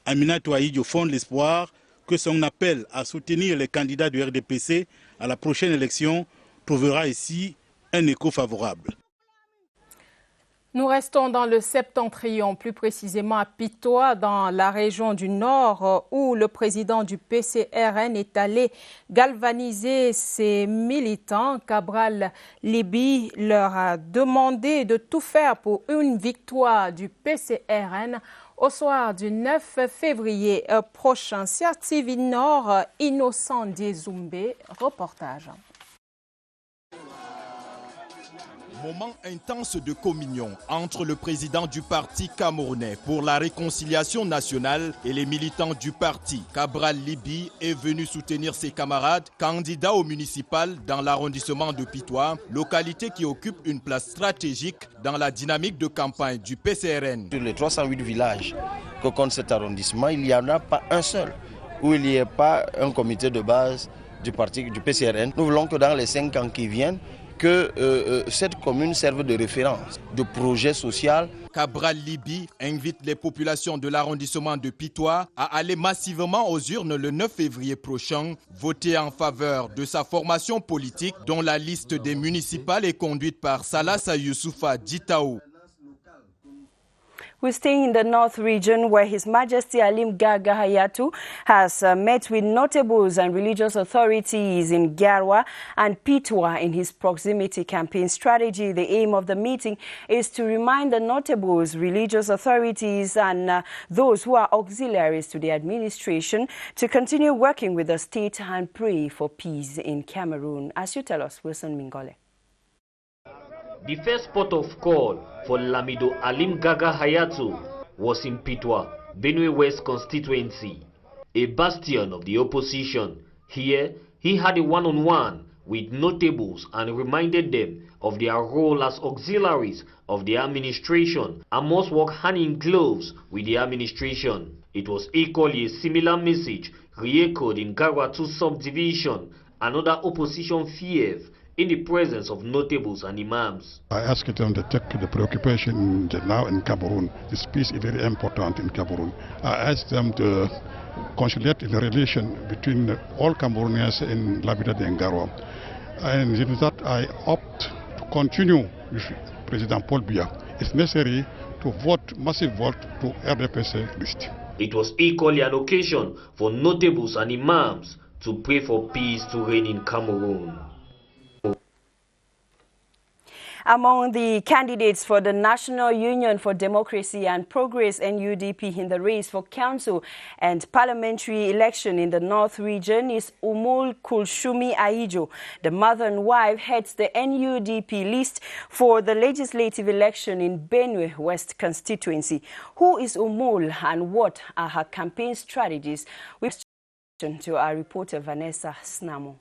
Aminatou Aïdjo fonde l'espoir que son appel à soutenir les candidats du RDPC à la prochaine élection trouvera ici un écho favorable. Nous restons dans le septentrion, plus précisément à Pitois, dans la région du Nord, où le président du PCRN est allé galvaniser ses militants. Cabral Libi leur a demandé de tout faire pour une victoire du PCRN au soir du 9 février prochain. CRTV Nord, Innocent Diezumbe, reportage. Moment intense de communion entre le président du parti camerounais pour la réconciliation nationale et les militants du parti. Cabral Libi est venu soutenir ses camarades candidats au municipal dans l'arrondissement de Pitois, localité qui occupe une place stratégique dans la dynamique de campagne du PCRN. Sur les 308 villages que compte cet arrondissement, il n'y en a pas un seul où il n'y ait pas un comité de base du parti du PCRN. Nous voulons que dans les 5 ans qui viennent, que cette commune serve de référence, de projet social. Cabral Libi invite les populations de l'arrondissement de Pitois à aller massivement aux urnes le 9 février prochain, voter en faveur de sa formation politique dont la liste des municipales est conduite par Salassa Youssoufa Djitao. We're staying in the North region where His Majesty Alim Gaga Hayatu has met with notables and religious authorities in Garwa and Pitwa in his proximity campaign strategy. The aim of the meeting is to remind the notables, religious authorities and those who are auxiliaries to the administration to continue working with the state and pray for peace in Cameroon. As you tell us, Wilson Mingole. The first port of call for Lamido Alim Gaga Hayatu was in Pitwa, Benue West constituency, a bastion of the opposition. Here, he had a one-on-one with notables and reminded them of their role as auxiliaries of the administration and must work hand in gloves with the administration. It was equally a similar message re-echoed in Garwa 2 subdivision, another opposition fief, in the presence of notables and imams. I asked them to take the preoccupation now in Cameroon. This peace is very important in Cameroon. I asked them to conciliate the relation between all Cameroonians in Labida and Garwa. And in that I opt to continue with President Paul Biya. It's necessary to vote, massive vote to RDPC list. It was equally an occasion for notables and imams to pray for peace to reign in Cameroon. Among the candidates for the National Union for Democracy and Progress NUDP in the race for council and parliamentary election in the North region is Umul Kulshumi Aijo. The mother and wife heads the NUDP list for the legislative election in Benue West constituency. Who is Umul and what are her campaign strategies? We turn to our reporter Vanessa Snamo.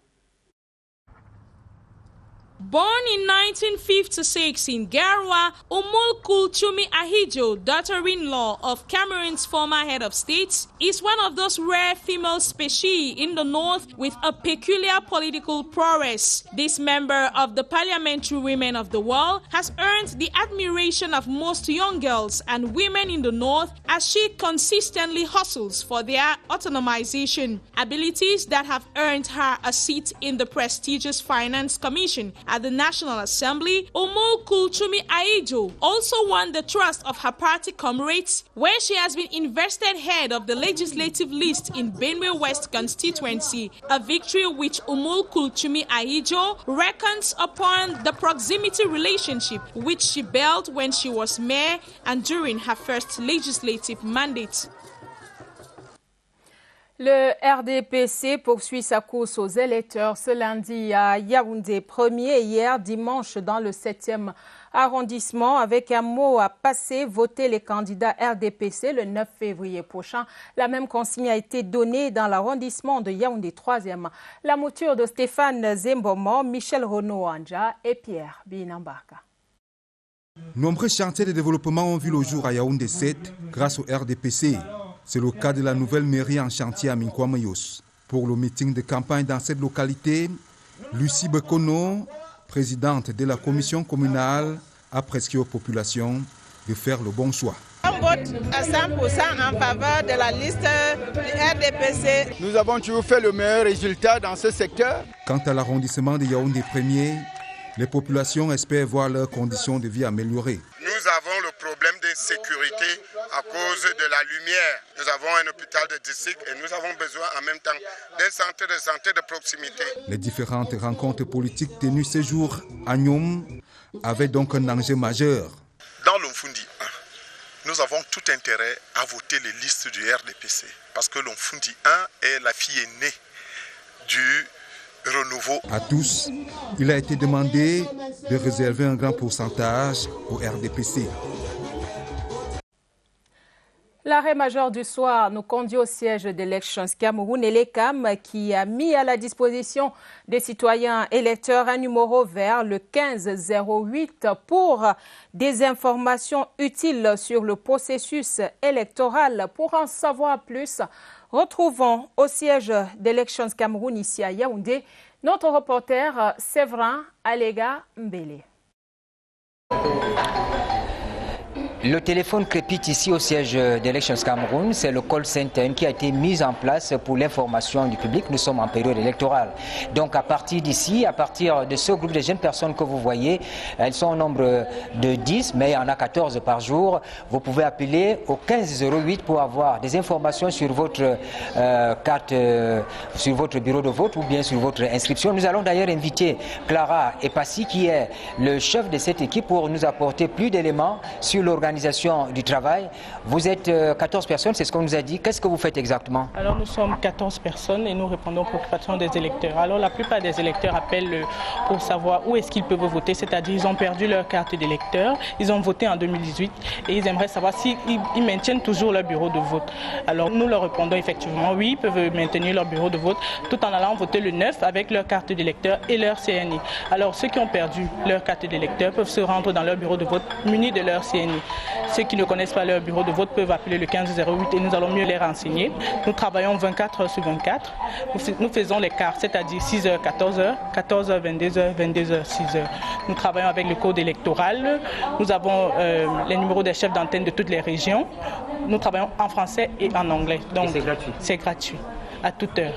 Born in 1956 in Garwa, Umul Kulchumi Ahijo, daughter-in-law of Cameroon's former head of state, is one of those rare female species in the north with a peculiar political prowess. This member of the Parliamentary Women of the World has earned the admiration of most young girls and women in the north as she consistently hustles for their autonomization, abilities that have earned her a seat in the prestigious Finance Commission at the National Assembly. Umul Kulchumi Aijo also won the trust of her party comrades, where she has been invested head of the legislative list in Benue West constituency, a victory which Umul Kulchumi Aijo reckons upon the proximity relationship which she built when she was mayor and during her first legislative mandate. Le RDPC poursuit sa course aux électeurs ce lundi à Yaoundé 1er et hier dimanche dans le 7e arrondissement avec un mot à passer, voter les candidats RDPC le 9 février prochain. La même consigne a été donnée dans l'arrondissement de Yaoundé 3e. La mouture de Stéphane Zembomo, Michel Renaud-Anja et Pierre Binambarka. Nombreux chantiers de développement ont vu le jour à Yaoundé 7 grâce au RDPC. C'est le cas de la nouvelle mairie en chantier à Minkwamayos. Pour le meeting de campagne dans cette localité, Lucie Bekono, présidente de la commission communale, a prescrit aux populations de faire le bon choix. On vote à 100% en faveur de la liste du RDPC. Nous avons toujours fait le meilleur résultat dans ce secteur. Quant à l'arrondissement de Yaoundé 1er, les populations espèrent voir leurs conditions de vie améliorées. Nous avons le problème d'insécurité à cause de la lumière. Nous avons un hôpital de district et nous avons besoin en même temps d'un centre de santé de proximité. Les différentes rencontres politiques tenues ces jours à Nyom avaient donc un enjeu majeur. Dans l'Omfundi 1, nous avons tout intérêt à voter les listes du RDPC parce que l'Omfundi 1 est la fille aînée du renouveau. À tous, il a été demandé de réserver un grand pourcentage au RDPC. L'arrêt majeur du soir nous conduit au siège d'Elections Cameroun et l'ECAM qui a mis à la disposition des citoyens électeurs un numéro vert, le 1508, pour des informations utiles sur le processus électoral. Pour en savoir plus, retrouvons au siège d'Elections Cameroun ici à Yaoundé notre reporter Séverin Alega Mbele. Le téléphone crépite ici au siège d'Elections Cameroun. C'est le call center qui a été mis en place pour l'information du public. Nous sommes en période électorale. Donc à partir d'ici, à partir de ce groupe de jeunes personnes que vous voyez, elles sont au nombre de 10, mais il y en a 14 par jour. Vous pouvez appeler au 1508 pour avoir des informations sur votre carte, sur votre bureau de vote ou bien sur votre inscription. Nous allons d'ailleurs inviter Clara Epassi, qui est le chef de cette équipe, pour nous apporter plus d'éléments sur l'organisation du travail. Vous êtes 14 personnes, c'est ce qu'on nous a dit. Qu'est-ce que vous faites exactement? Alors nous sommes 14 personnes et nous répondons aux préoccupations des électeurs. Alors la plupart des électeurs appellent pour savoir où est-ce qu'ils peuvent voter, c'est-à-dire ils ont perdu leur carte d'électeur, ils ont voté en 2018 et ils aimeraient savoir s'ils maintiennent toujours leur bureau de vote. Alors nous leur répondons effectivement oui, ils peuvent maintenir leur bureau de vote tout en allant voter le 9 avec leur carte d'électeur et leur CNI. Alors ceux qui ont perdu leur carte d'électeur peuvent se rendre dans leur bureau de vote munis de leur CNI. Ceux qui ne connaissent pas leur bureau de vote peuvent appeler le 1508 et nous allons mieux les renseigner. Nous travaillons 24 heures sur 24. Nous faisons les quarts, c'est-à-dire 6h, 14h, 14h, 22h, 22h, 6h. Nous travaillons avec le code électoral. Nous avons les numéros des chefs d'antenne de toutes les régions. Nous travaillons en français et en anglais. Donc c'est gratuit. C'est gratuit, à toute heure.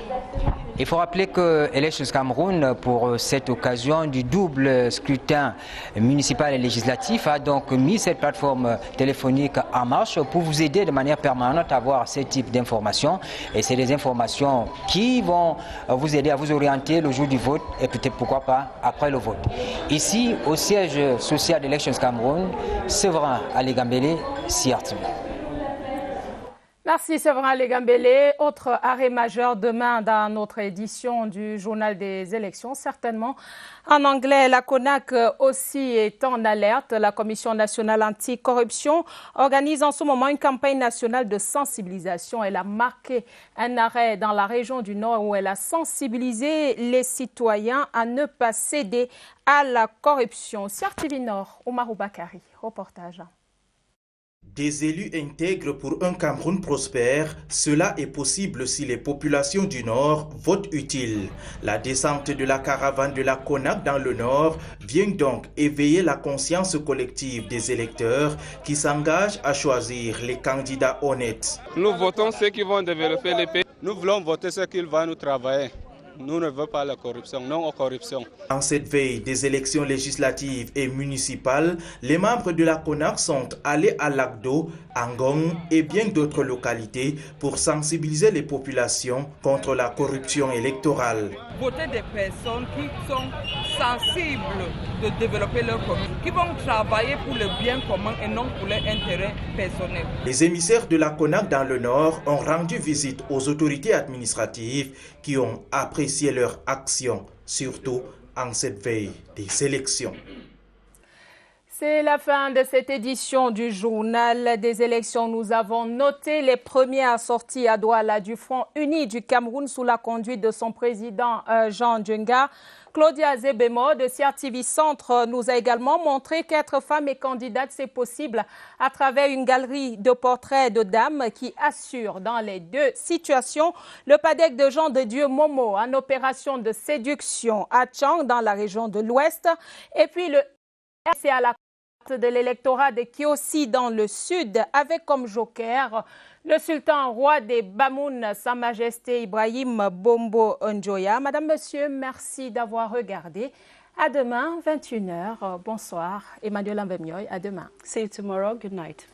Il faut rappeler que Elections Cameroun, pour cette occasion du double scrutin municipal et législatif, a donc mis cette plateforme téléphonique en marche pour vous aider de manière permanente à avoir ce type d'informations. Et c'est des informations qui vont vous aider à vous orienter le jour du vote et peut-être pourquoi pas après le vote. Ici, au siège social d'Elections Cameroun, Séverin Alegambele, CRTV. Merci Séverin Legambele. Autre arrêt majeur demain dans notre édition du journal des élections, certainement en anglais. La CONAC aussi est en alerte. La Commission nationale anticorruption organise en ce moment une campagne nationale de sensibilisation. Elle a marqué un arrêt dans la région du Nord où elle a sensibilisé les citoyens à ne pas céder à la corruption. CRTV Nord, Omarou Bakari, reportage. Des élus intègres pour un Cameroun prospère, cela est possible si les populations du Nord votent utile. La descente de la caravane de la CONAC dans le Nord vient donc éveiller la conscience collective des électeurs qui s'engagent à choisir les candidats honnêtes. Nous votons ceux qui vont développer les pays. Nous voulons voter ceux qui vont nous travailler. Nous ne voulons pas la corruption, non aux corruptions. En cette veille des élections législatives et municipales, les membres de la CONAC sont allés à Lagdo, Angong et bien d'autres localités pour sensibiliser les populations contre la corruption électorale. Voter des personnes qui sont sensibles de développer leur commune, qui vont travailler pour le bien commun et non pour leur intérêt personnel. Les émissaires de la CONAC dans le Nord ont rendu visite aux autorités administratives qui ont apprécié leur action, surtout en cette veille des élections. C'est la fin de cette édition du journal des élections. Nous avons noté les premières sorties à Douala du Front uni du Cameroun sous la conduite de son président Jean Djenga. Claudia Zebemo de CRTV Centre nous a également montré qu'être femme et candidate, c'est possible à travers une galerie de portraits de dames qui assurent dans les deux situations. Le PADEC de Jean de Dieu Momo en opération de séduction à Tchang dans la région de l'Ouest. Et puis le RC à la de l'électorat de Kiossi dans le sud avec comme joker le sultan roi des Bamoun, Sa Majesté Ibrahim Bombo Njoya. Madame, Monsieur, merci d'avoir regardé. À demain, 21h. Bonsoir. Emmanuel Ambemioy, à demain. See you tomorrow. Good night.